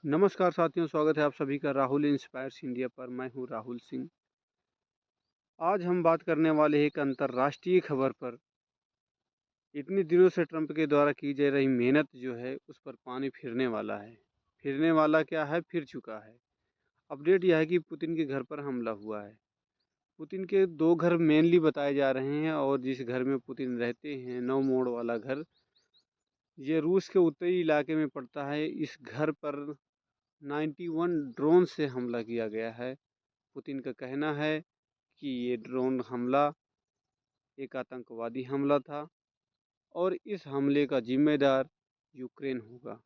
नमस्कार साथियों, स्वागत है आप सभी का राहुल इंस्पायर्स इंडिया पर। मैं हूं राहुल सिंह। आज हम बात करने वाले हैं एक अंतर्राष्ट्रीय खबर पर। इतने दिनों से ट्रंप के द्वारा की जा रही मेहनत जो है उस पर पानी फिरने वाला है। फिरने वाला क्या है, फिर चुका है। अपडेट यह है कि पुतिन के घर पर हमला हुआ है। पुतिन के दो घर मेनली बताए जा रहे हैं और जिस घर में पुतिन रहते हैं, नौ मोड़ वाला घर, ये रूस के उत्तरी इलाके में पड़ता है। इस घर पर 91 ड्रोन से हमला किया गया है। पुतिन का कहना है कि ये ड्रोन हमला एक आतंकवादी हमला था और इस हमले का जिम्मेदार यूक्रेन होगा।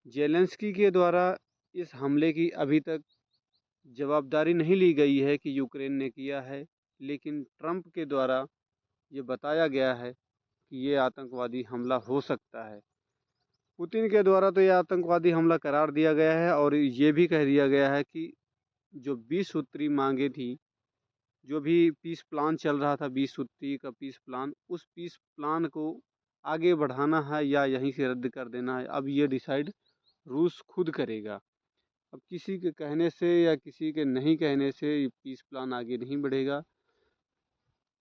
जेलेंस्की के द्वारा इस हमले की अभी तक जवाबदारी नहीं ली गई है कि यूक्रेन ने किया है, लेकिन ट्रंप के द्वारा ये बताया गया है कि ये आतंकवादी हमला हो सकता है। पुतिन के द्वारा तो ये आतंकवादी हमला करार दिया गया है और ये भी कह दिया गया है कि जो 20 सूत्री मांगे थी, जो भी पीस प्लान चल रहा था, 20 सूत्री का पीस प्लान, उस पीस प्लान को आगे बढ़ाना है या यहीं से रद्द कर देना है, अब ये डिसाइड रूस खुद करेगा। अब किसी के कहने से या किसी के नहीं कहने से ये पीस प्लान आगे नहीं बढ़ेगा।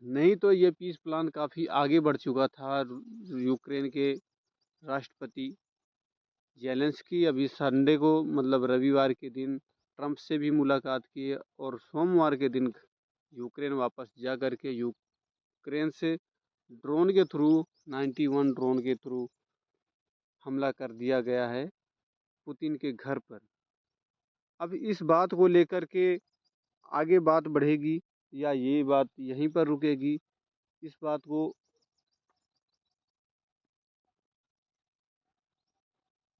नहीं तो ये पीस प्लान काफ़ी आगे बढ़ चुका था। यूक्रेन के राष्ट्रपति जेलेंस्की अभी संडे को, मतलब रविवार के दिन, ट्रंप से भी मुलाकात की और सोमवार के दिन यूक्रेन वापस जा कर के यूक्रेन से ड्रोन के थ्रू, 91 ड्रोन के थ्रू हमला कर दिया गया है पुतिन के घर पर। अब इस बात को लेकर के आगे बात बढ़ेगी या ये बात यहीं पर रुकेगी, इस बात को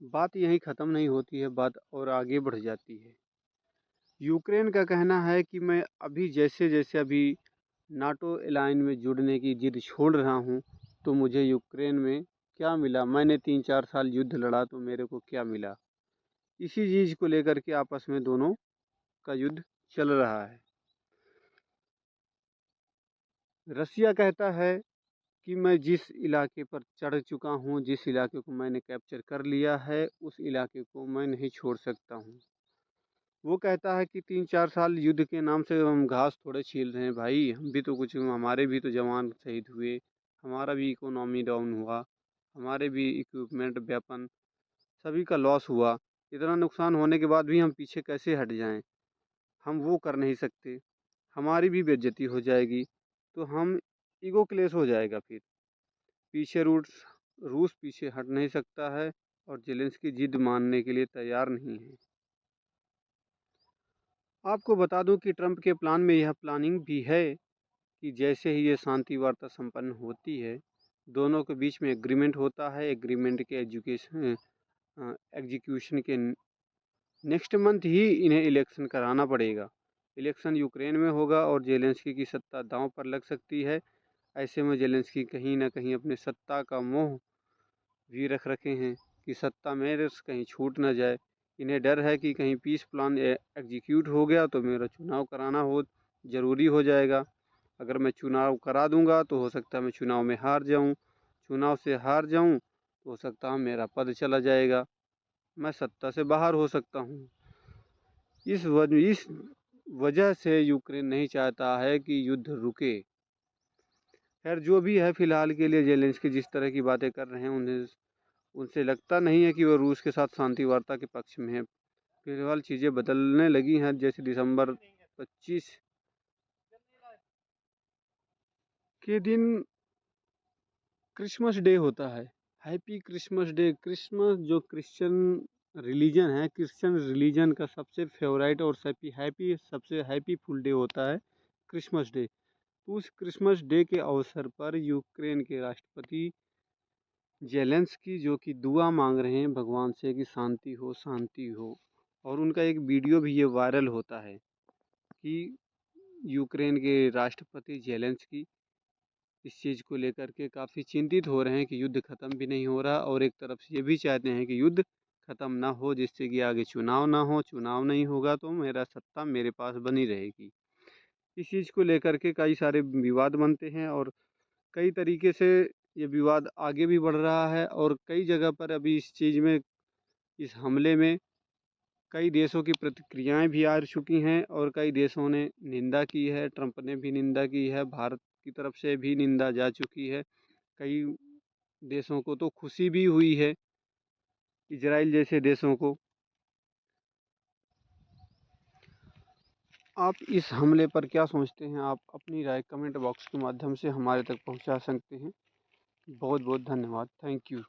बात यहीं ख़त्म नहीं होती है, बात और आगे बढ़ जाती है। यूक्रेन का कहना है कि मैं अभी जैसे जैसे अभी नाटो अलायंस में जुड़ने की जिद छोड़ रहा हूँ, तो मुझे यूक्रेन में क्या मिला? मैंने 3-4 साल युद्ध लड़ा तो मेरे को क्या मिला? इसी चीज़ को लेकर के आपस में दोनों का युद्ध चल रहा है। रसिया कहता है कि मैं जिस इलाके पर चढ़ चुका हूँ, जिस इलाके को मैंने कैप्चर कर लिया है, उस इलाके को मैं नहीं छोड़ सकता हूँ। वो कहता है कि 3-4 साल युद्ध के नाम से हम घास थोड़े छील रहे हैं भाई, हम भी तो कुछ, हमारे भी तो जवान शहीद हुए, हमारा भी इकोनॉमी डाउन हुआ, हमारे भी इक्विपमेंट, वेपन, सभी का लॉस हुआ। इतना नुकसान होने के बाद भी हम पीछे कैसे हट जाएं? हम वो कर नहीं सकते, हमारी भी बेइज्जती हो जाएगी, तो हम ईगो क्लेश हो जाएगा फिर। पीछे रूस पीछे हट नहीं सकता है और जेलेंस्की जिद मानने के लिए तैयार नहीं है। आपको बता दूं कि ट्रंप के प्लान में यह प्लानिंग भी है कि जैसे ही ये शांति वार्ता संपन्न होती है, दोनों के बीच में एग्रीमेंट होता है, एग्रीमेंट के एग्जीक्यूशन के नेक्स्ट मंथ ही इन्हें इलेक्शन कराना पड़ेगा। इलेक्शन यूक्रेन में होगा और जेलेंस्की की सत्ता दांव पर लग सकती है। ऐसे में जेलेंस्की कहीं ना कहीं अपने सत्ता का मोह भी रख रखे हैं कि सत्ता मेरे से कहीं छूट ना जाए। इन्हें डर है कि कहीं पीस प्लान एग्जीक्यूट हो गया तो मेरा चुनाव कराना हो ज़रूरी हो जाएगा। अगर मैं चुनाव करा दूंगा तो हो सकता है मैं चुनाव में हार जाऊं, चुनाव से हार जाऊं तो हो सकता है मेरा पद चला जाएगा, मैं सत्ता से बाहर हो सकता हूं। इस वजह से यूक्रेन नहीं चाहता है कि युद्ध रुके। खैर जो भी है, फिलहाल के लिए जेलेंस्की जिस तरह की बातें कर रहे हैं, उन्हें उनसे लगता नहीं है कि वो रूस के साथ शांति वार्ता के पक्ष में है। फिलहाल चीज़ें बदलने लगी हैं। जैसे दिसंबर 25 के दिन क्रिसमस डे होता है, हैप्पी क्रिसमस डे। क्रिसमस जो क्रिश्चियन रिलीजन है, क्रिश्चियन रिलीजन का सबसे फेवरेट और सबसे हैप्पीफुल डे होता है क्रिसमस डे। तो उस क्रिसमस डे के अवसर पर यूक्रेन के राष्ट्रपति जेलेंस्की जो कि दुआ मांग रहे हैं भगवान से कि शांति हो, शांति हो। और उनका एक वीडियो भी ये वायरल होता है कि यूक्रेन के राष्ट्रपति जेलेंस्की इस चीज़ को लेकर के काफ़ी चिंतित हो रहे हैं कि युद्ध ख़त्म भी नहीं हो रहा, और एक तरफ से ये भी चाहते हैं कि युद्ध ख़त्म ना हो, जिससे कि आगे चुनाव ना हो। चुनाव नहीं होगा तो मेरा सत्ता मेरे पास बनी रहेगी। इस चीज़ को लेकर के कई सारे विवाद बनते हैं और कई तरीके से ये विवाद आगे भी बढ़ रहा है और कई जगह पर अभी इस चीज़ में इस हमले में कई देशों की प्रतिक्रियाएं भी आ चुकी हैं और कई देशों ने निंदा की है। ट्रंप ने भी निंदा की है, भारत की तरफ से भी निंदा जा चुकी है। कई देशों को तो खुशी भी हुई है, इजराइल जैसे देशों को। आप इस हमले पर क्या सोचते हैं? आप अपनी राय कमेंट बॉक्स के माध्यम से हमारे तक पहुंचा सकते हैं। बहुत बहुत धन्यवाद। Thank you.